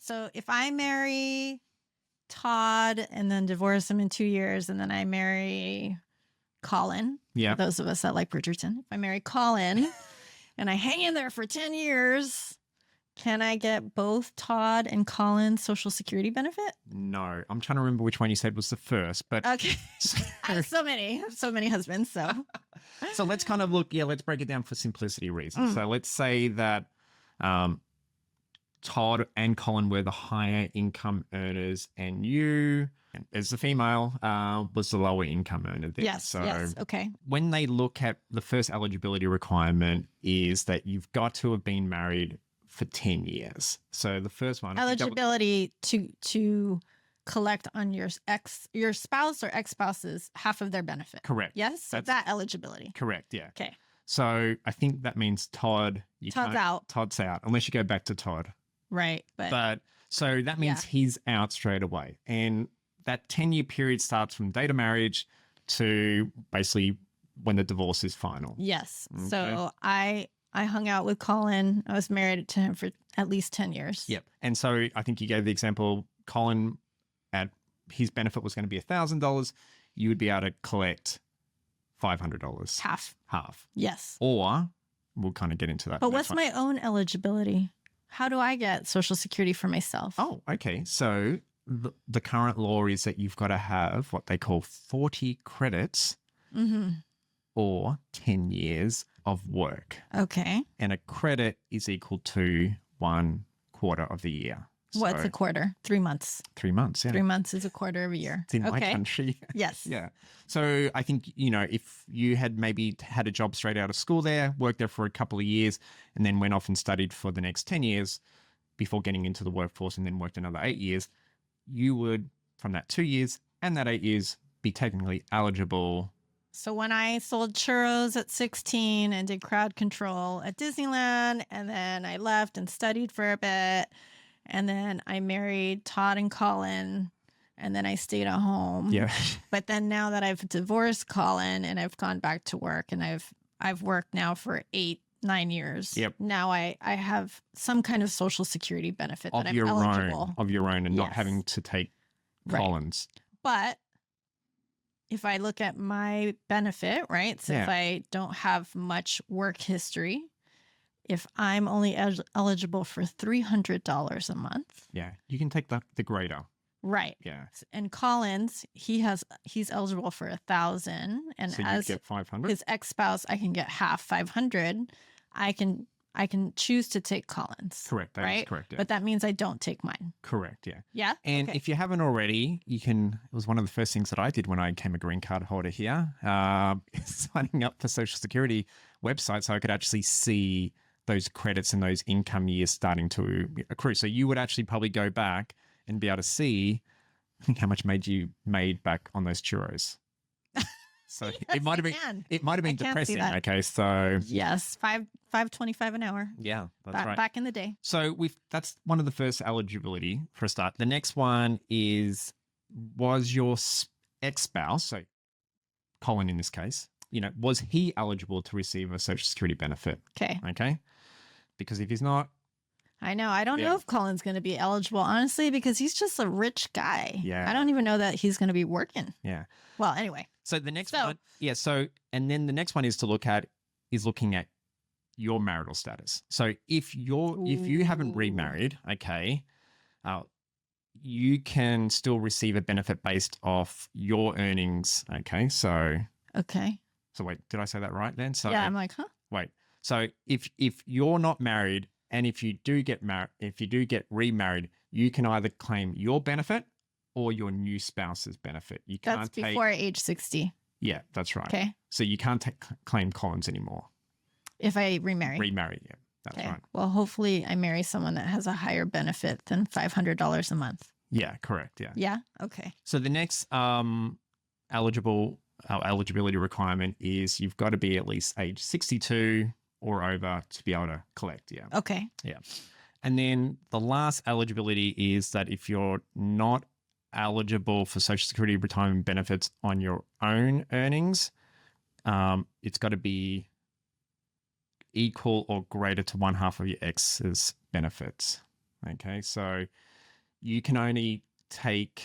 So if I marry Todd and then divorce him in 2 years, and then I marry Colin, Yeah. for those of us that like Bridgerton, if I marry Colin and I hang in there for 10 years, can I get both Todd and Colin's Social Security benefit? No, I'm trying to remember which one you said was the first, but Okay. I have so many husbands. So so let's kind of look. Yeah, let's break it down for simplicity reasons. Mm. So let's say that Todd and Colin were the higher income earners, and you, as the female, was the lower income earner there. yes, So yes, okay. when they look at the first eligibility requirement is that you've got to have been married for 10 years. So the first one, Eligibility to collect on your spouse or ex-spouse's half of their benefit. correct. Yes, so That's that eligibility. correct. Yeah. Okay. So I think that means Todd. Todd's out. Todd's out unless you go back to Todd. Right, But so that means he's out straight away. And that 10-year period starts from date of marriage to basically when the divorce is final. yes. Okay. So I hung out with Colin. I was married to him for at least 10 years. Yep. And so I think you gave the example, Colin, at his benefit was going to be $1,000. You would be able to collect $500. Half. Yes. Or we'll kind of get into that. But what's my own eligibility? How do I get Social Security for myself? Oh, okay. So the current law is that you've got to have what they call 40 credits Mm-hmm. or 10 years of work. Okay. And a credit is equal to 1/4 of the year. What's So a quarter? 3 months. 3 months. Yeah. 3 months is a quarter of a year. It's in my Okay. country. Yes. Yeah. So I think, if you had maybe had a job straight out of school there, worked there for a couple of years, and then went off and studied for the next 10 years before getting into the workforce and then worked another 8 years, you would, from that 2 years and that 8 years, be technically eligible. So when I sold churros at 16 and did crowd control at Disneyland, and then I left and studied for a bit, and then I married Todd and Colin, and then I stayed at home. Yeah. But then now that I've divorced Colin and I've gone back to work, and I've worked now for 8-9 years. Yep. Now I have some kind of Social Security benefit Of that I'm your eligible. own, of your own, and not Yes. having to take Right. Colin's. But if I look at my benefit, right? So if Yeah. I don't have much work history, if I'm only eligible for $300 a month, Yeah. You can take the greater. right? Yeah. And Collins, he's eligible for 1,000, and So you as get 500. his ex-spouse, I can get half 500. I can choose to take Collins. Correct. That is right? correct. Yeah. But that means I don't take mine. Correct. Yeah. Yeah. And Okay. if you haven't already, you can. It was one of the first things that I did when I became a green card holder here, signing up for Social Security website so I could actually see those credits and those income years starting to accrue. So you would actually probably go back and be able to see how much you made back on those churros. So it might have been can. it might have been I can see depressing. that. Okay, so Yes, $5.25 an hour. yeah, that's right. Back in the day. So that's one of the first eligibility for a start. The next one was your ex-spouse, so Colin in this case, was he eligible to receive a Social Security benefit? Okay. Okay. Because if he's not, I know. I don't know if Colin's going to be eligible, honestly, because he's just a rich guy. Yeah. I don't even know that he's going to be working. yeah. Well, anyway. So the next So- one, and then the next one is looking at your marital status. So if you haven't remarried, okay, you can still receive a benefit based off your earnings. Okay, so Okay. wait, did I say that right then? So Yeah, I'm like, huh? wait, so if you're not married and if you do get remarried, you can either claim your benefit or your new spouse's benefit. You can't That's take. before age 60. Yeah, that's right. Okay. So you can't claim Collins anymore. If I remarry. Remarry, yeah, that's Okay. right. Well, hopefully I marry someone that has a higher benefit than $500 a month. Yeah, correct. Yeah. Yeah. Okay. So the next eligibility requirement is you've got to be at least age 62 or over to be able to collect. Yeah. Okay. Yeah. And then the last eligibility is that if you're not eligible for Social Security retirement benefits on your own earnings, it's got to be equal or greater to 1/2 of your ex's benefits. Okay, so you can only take,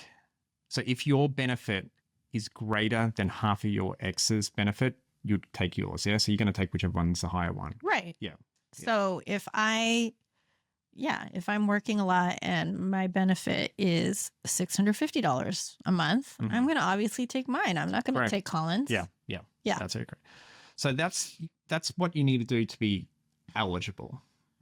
so if your benefit is greater than half of your ex's benefit, you'd take yours. Yeah. So you're going to take whichever one's the higher one. Right. Yeah. So if I'm working a lot and my benefit is $650 a month, I'm going to obviously take mine. I'm not going to take Colin's. Yeah. That's okay. So that's what you need to do to be eligible.